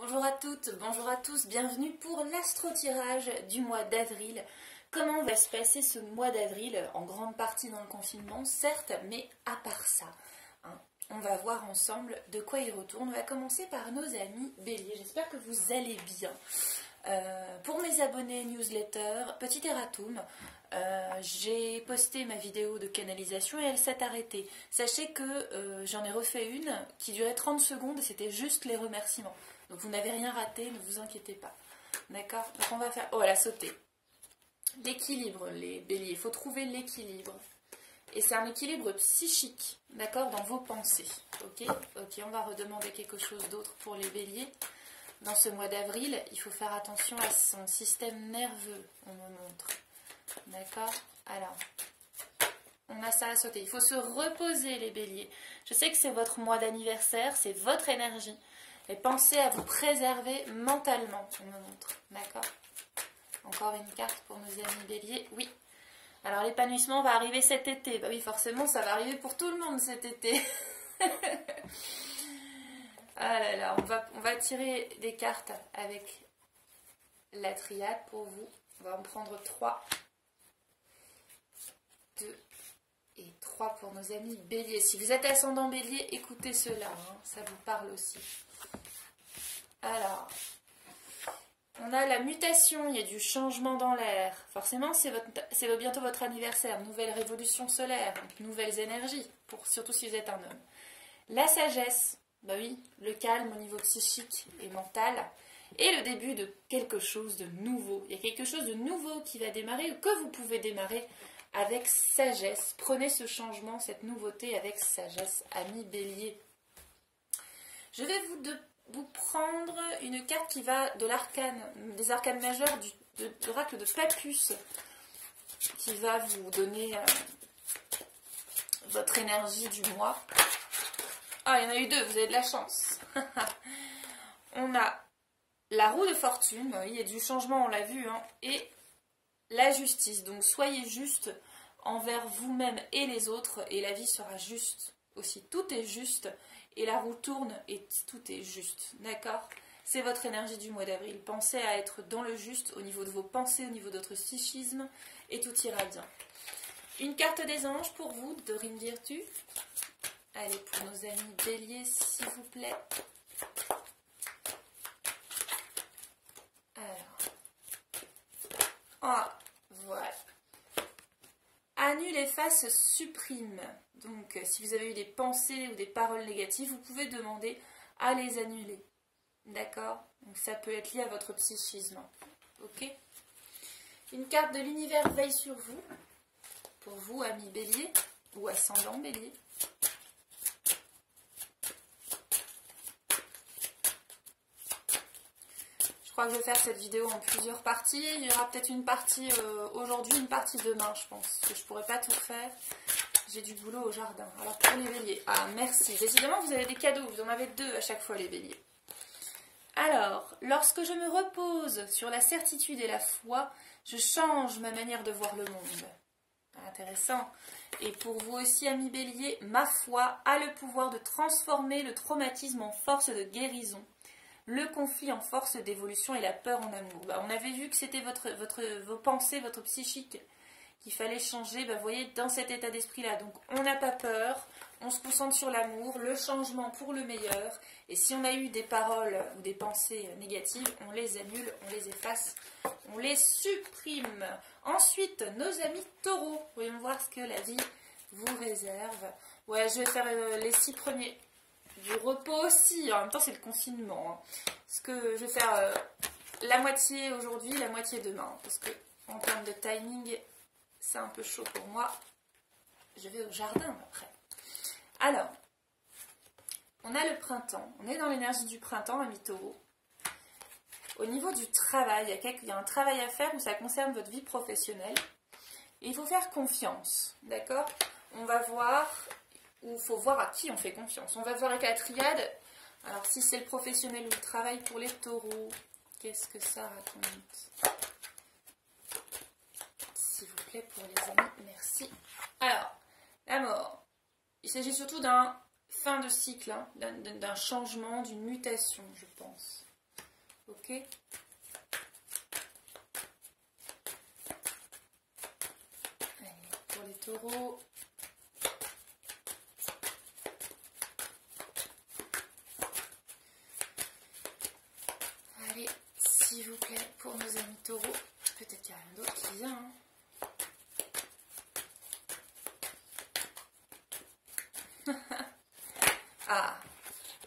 Bonjour à toutes, bonjour à tous, bienvenue pour l'astro-tirage du mois d'avril. Comment va se passer ce mois d'avril, en grande partie dans le confinement, certes, mais à part ça, hein, on va voir ensemble de quoi il retourne. On va commencer par nos amis Bélier, j'espère que vous allez bien. Pour mes abonnés newsletter, petit erratum, j'ai posté ma vidéo de canalisation et elle s'est arrêtée. Sachez que j'en ai refait une qui durait 30 secondes et c'était juste les remerciements. Donc vous n'avez rien raté, ne vous inquiétez pas. D'accord? Donc on va faire... Oh, elle a sauté. L'équilibre, les béliers. Il faut trouver l'équilibre. Et c'est un équilibre psychique, d'accord, dans vos pensées. Ok, on va redemander quelque chose d'autre pour les béliers. Dans ce mois d'avril, il faut faire attention à son système nerveux, on me montre. D'accord? Alors, on a ça à sauter. Il faut se reposer, les béliers. Je sais que c'est votre mois d'anniversaire, c'est votre énergie. Et pensez à vous préserver mentalement, on me montre. D'accord? Encore une carte pour nos amis béliers. Oui. Alors, l'épanouissement va arriver cet été. Bah oui, forcément, ça va arriver pour tout le monde cet été. Ah là là, on va tirer des cartes avec la triade pour vous. On va en prendre 3, 2 et 3 pour nos amis béliers. Si vous êtes ascendant bélier, écoutez cela, hein, ça vous parle aussi. Alors, on a la mutation, il y a du changement dans l'air. Forcément, c'est bientôt votre anniversaire, nouvelle révolution solaire, donc nouvelles énergies, surtout si vous êtes un homme. La sagesse. Bah oui, le calme au niveau psychique et mental et le début de quelque chose de nouveau. Il y a quelque chose de nouveau qui va démarrer ou que vous pouvez démarrer avec sagesse. Prenez ce changement, cette nouveauté avec sagesse, amis bélier. Je vais vous prendre une carte qui va de l'arcane, des arcanes majeures de l'oracle de Papus, qui va vous donner votre énergie du mois. Ah, il y en a eu 2, vous avez de la chance. On a la roue de fortune, il y a du changement, on l'a vu, hein, et la justice. Donc soyez juste envers vous-même et les autres, et la vie sera juste aussi. Tout est juste, et la roue tourne, et tout est juste. D'accord? C'est votre énergie du mois d'avril. Pensez à être dans le juste au niveau de vos pensées, au niveau de votre psychisme, et tout ira bien. Une carte des anges pour vous, de Dorine Virtue. Allez, pour nos amis béliers, s'il vous plaît. Alors. Ah, voilà. Annule, efface, supprime. Donc, si vous avez eu des pensées ou des paroles négatives, vous pouvez demander à les annuler. D'accord? Donc, ça peut être lié à votre psychisme. Ok? Une carte de l'univers veille sur vous. Pour vous, amis béliers ou ascendant bélier. Je crois que je vais faire cette vidéo en plusieurs parties. Il y aura peut-être une partie aujourd'hui, une partie demain, je pense. Parce que je ne pourrai pas tout faire. J'ai du boulot au jardin. Alors pour les béliers. Ah, merci. Décidément, vous avez des cadeaux. Vous en avez 2 à chaque fois, les béliers. Alors, lorsque je me repose sur la certitude et la foi, je change ma manière de voir le monde. Intéressant. Et pour vous aussi, amis béliers, ma foi a le pouvoir de transformer le traumatisme en force de guérison. Le conflit en force d'évolution et la peur en amour. Bah, on avait vu que c'était vos pensées, votre psychique qu'il fallait changer. Bah, vous voyez, dans cet état d'esprit-là. Donc, on n'a pas peur, on se concentre sur l'amour, le changement pour le meilleur. Et si on a eu des paroles ou des pensées négatives, on les annule, on les efface, on les supprime. Ensuite, nos amis taureaux. Voyons voir ce que la vie vous réserve. Ouais, je vais faire les 6 premiers. Du repos aussi, en même temps c'est le confinement. Hein. Parce que je vais faire la moitié aujourd'hui, la moitié demain. Parce que en termes de timing, c'est un peu chaud pour moi. Je vais au jardin après. Alors, on a le printemps. On est dans l'énergie du printemps, amis taureaux. Au niveau du travail, il y a un travail à faire où ça concerne votre vie professionnelle. Et il faut faire confiance. D'accord? On va voir... où il faut voir à qui on fait confiance. On va voir avec la triade. Alors, si c'est le professionnel ou le travail pour les taureaux, qu'est-ce que ça raconte? S'il vous plaît, pour les amis, merci. Alors, la mort. Il s'agit surtout d'un fin de cycle, hein, d'un changement, d'une mutation, je pense. ok? Allez, pour les taureaux. Allez, s'il vous plaît, pour nos amis taureaux. Peut-être qu'il n'y a rien d'autre qui vient, hein. Ah,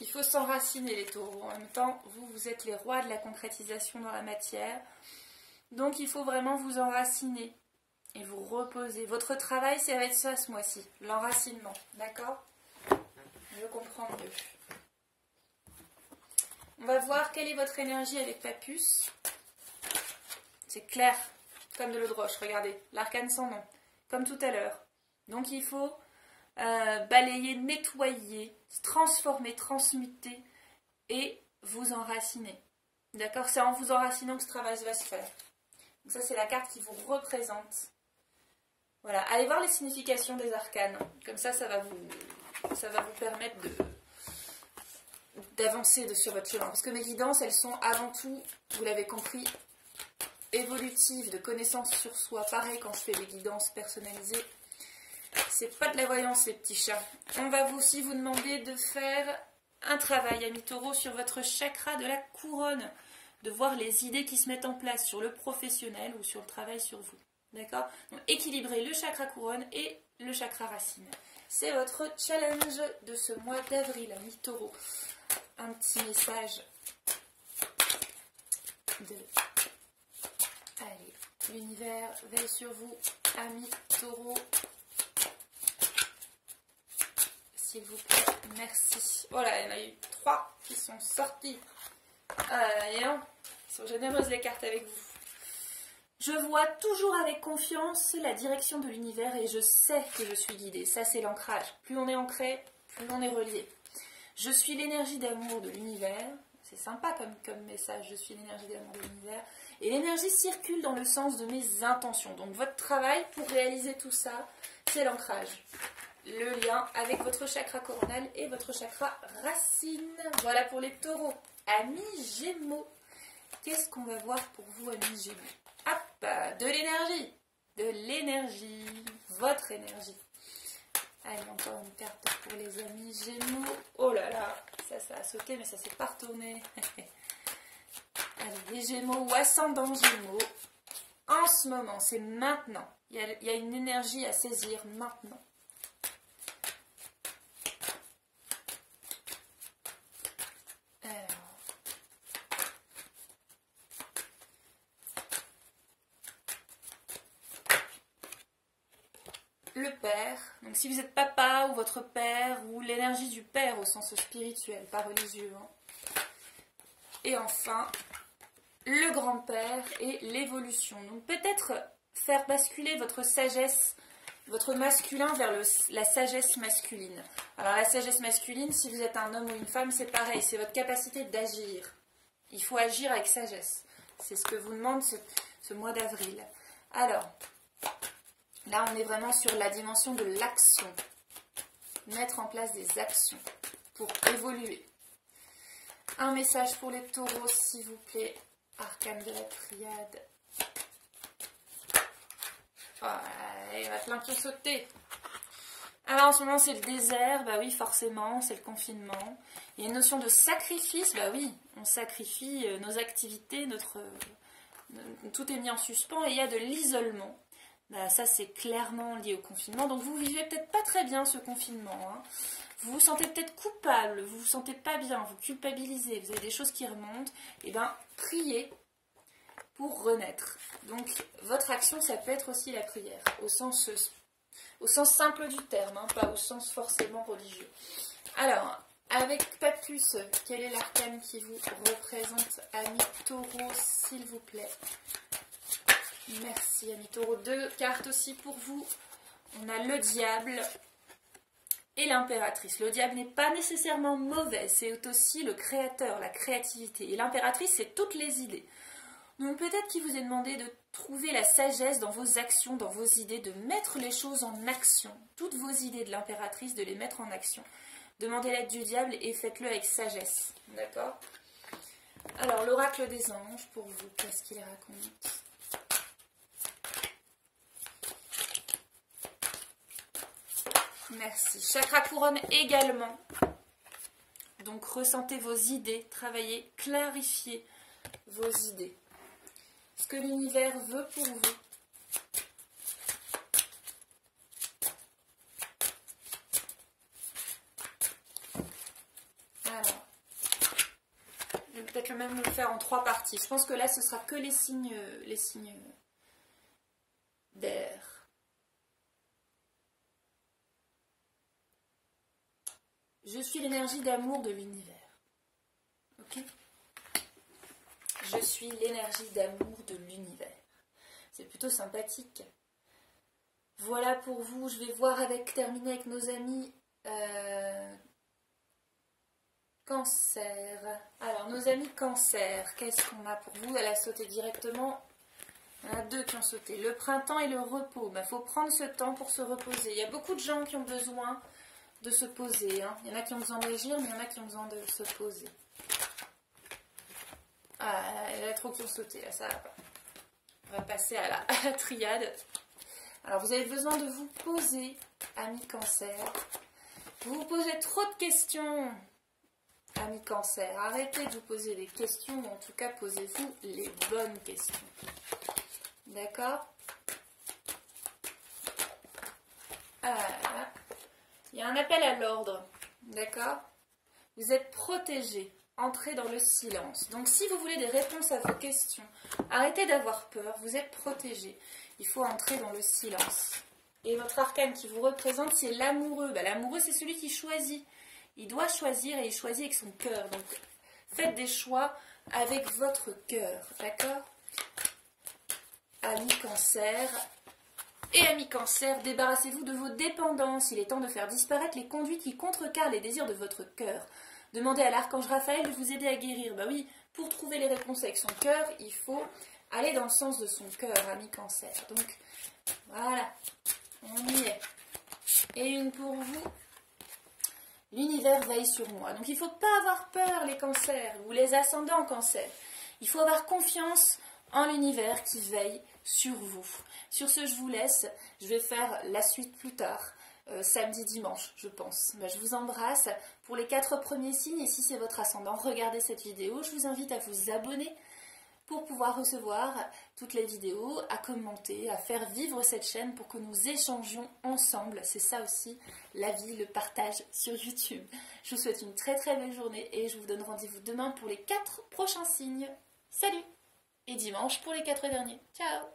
il faut s'enraciner les taureaux. En même temps, vous êtes les rois de la concrétisation dans la matière. Donc, il faut vraiment vous enraciner et vous reposer. Votre travail, ça va être ça ce mois-ci, l'enracinement. D'accord? Je comprends mieux. On va voir quelle est votre énergie avec Papus. C'est clair, comme de l'eau de roche. Regardez, l'arcane sans nom, comme tout à l'heure. Donc, il faut... balayer, nettoyer, transformer, transmuter et vous enraciner. D'accord? C'est en vous enracinant que ce travail va se faire. Donc ça, c'est la carte qui vous représente. Voilà. Allez voir les significations des arcanes. Comme ça, ça va vous permettre d'avancer sur votre chemin. Parce que mes guidances, elles sont avant tout, vous l'avez compris, évolutives, de connaissances sur soi. Pareil quand je fais des guidances personnalisées. C'est pas de la voyance, les petits chats. On va aussi vous demander de faire un travail, amis taureaux, sur votre chakra de la couronne. De voir les idées qui se mettent en place sur le professionnel ou sur le travail sur vous. D'accord? Donc, équilibrer le chakra couronne et le chakra racine. C'est votre challenge de ce mois d'avril, amis taureaux. Un petit message de... Allez, l'univers veille sur vous, amis taureaux. S'il vous plaît, merci. Oh là, il y en a eu 3 qui sont sortis. Et non, ils sont généreuses les cartes avec vous. Je vois toujours avec confiance la direction de l'univers et je sais que je suis guidée. Ça, c'est l'ancrage. Plus on est ancré, plus on est relié. Je suis l'énergie d'amour de l'univers. C'est sympa comme message. Je suis l'énergie d'amour de l'univers. Et l'énergie circule dans le sens de mes intentions. Donc, votre travail pour réaliser tout ça, c'est l'ancrage. Le lien avec votre chakra coronal et votre chakra racine. Voilà pour les taureaux. Amis Gémeaux, qu'est-ce qu'on va voir pour vous, amis Gémeaux? Hop, de l'énergie. De l'énergie. Votre énergie. Allez, encore une carte pour les amis Gémeaux. Oh là là, ça a sauté, mais ça s'est pas retourné. Allez, les Gémeaux ou ascendant Gémeaux. En ce moment, c'est maintenant. Il y a une énergie à saisir maintenant. Le père, donc si vous êtes papa ou votre père, ou l'énergie du père au sens spirituel, pas religieux. Hein. Et enfin, le grand-père et l'évolution. Donc peut-être faire basculer votre sagesse, votre masculin vers la sagesse masculine. Alors la sagesse masculine, si vous êtes un homme ou une femme, c'est pareil, c'est votre capacité d'agir. Il faut agir avec sagesse. C'est ce que vous demande ce mois d'avril. Alors... là, on est vraiment sur la dimension de l'action. Mettre en place des actions pour évoluer. Un message pour les taureaux, s'il vous plaît. Arcane de la triade. Oh, il y en a plein qui ont sauté. Alors, en ce moment, c'est le désert. Bah oui, forcément, c'est le confinement. Il y a une notion de sacrifice. Bah oui, on sacrifie nos activités, tout est mis en suspens. Et il y a de l'isolement. Bah, ça, c'est clairement lié au confinement. Donc, vous vivez peut-être pas très bien ce confinement. Hein. Vous vous sentez peut-être coupable, vous vous sentez pas bien, vous culpabilisez, vous avez des choses qui remontent. Et bien, priez pour renaître. Donc, votre action, ça peut être aussi la prière, au sens simple du terme, hein, pas au sens forcément religieux. Alors, avec Papus, quel est l'arcane qui vous représente, amis taureaux, s'il vous plaît? Merci, amis taureaux. 2 cartes aussi pour vous. On a le diable et l'impératrice. Le diable n'est pas nécessairement mauvais, c'est aussi le créateur, la créativité. Et l'impératrice, c'est toutes les idées. Donc peut-être qu'il vous est demandé de trouver la sagesse dans vos actions, dans vos idées, de mettre les choses en action. Toutes vos idées de l'impératrice, de les mettre en action. Demandez l'aide du diable et faites-le avec sagesse. D'accord ? Alors, l'oracle des anges, pour vous, qu'est-ce qu'il raconte? Merci. Chakra couronne également. Donc, ressentez vos idées, travaillez, clarifiez vos idées. Ce que l'univers veut pour vous. Alors, je vais peut-être même le faire en 3 parties. Je pense que là, ce sera que les signes d'air. Je suis l'énergie d'amour de l'univers. Ok? Je suis l'énergie d'amour de l'univers. C'est plutôt sympathique. Voilà pour vous. Je vais voir terminer avec nos amis Cancer. Alors, nos amis Cancer, qu'est-ce qu'on a pour vous? Elle a sauté directement. Il y en a 2 qui ont sauté. Le printemps et le repos. Il faut prendre ce temps pour se reposer. Il y a beaucoup de gens qui ont besoin de se poser. Hein. Il y en a qui ont besoin d'agir, mais il y en a qui ont besoin de se poser. Ah, il y en a trop qui ont sauté. Là, ça va pas. On va passer à la triade. Alors, vous avez besoin de vous poser, amis Cancer. Vous vous posez trop de questions. Amis Cancer, arrêtez de vous poser des questions, ou en tout cas posez-vous les bonnes questions. D'accord? Il y a un appel à l'ordre. D'accord? Vous êtes protégés. Entrez dans le silence. Donc si vous voulez des réponses à vos questions, arrêtez d'avoir peur, vous êtes protégés. Il faut entrer dans le silence. Et votre arcane qui vous représente, c'est l'amoureux. L'amoureux, c'est celui qui choisit. Il doit choisir et il choisit avec son cœur. Donc, faites des choix avec votre cœur. D'accord? Amis Cancer. Et amis Cancer, débarrassez-vous de vos dépendances. Il est temps de faire disparaître les conduites qui contrecarrent les désirs de votre cœur. Demandez à l'archange Raphaël de vous aider à guérir. Oui, pour trouver les réponses avec son cœur, il faut aller dans le sens de son cœur, amis Cancer. Donc, voilà, on y est. Et une pour vous. L'univers veille sur moi. Donc il ne faut pas avoir peur, les cancers, ou les ascendants Cancer. Il faut avoir confiance en l'univers qui veille sur vous. Sur ce, je vous laisse. Je vais faire la suite plus tard, samedi, dimanche, je pense. Je vous embrasse. Pour les 4 premiers signes, et si c'est votre ascendant, regardez cette vidéo. Je vous invite à vous abonner pour pouvoir recevoir toutes les vidéos, à commenter, à faire vivre cette chaîne pour que nous échangions ensemble. C'est ça aussi, la vie, le partage sur YouTube. Je vous souhaite une très très belle journée et je vous donne rendez-vous demain pour les 4 prochains signes. Salut! Et dimanche pour les 4 derniers. Ciao!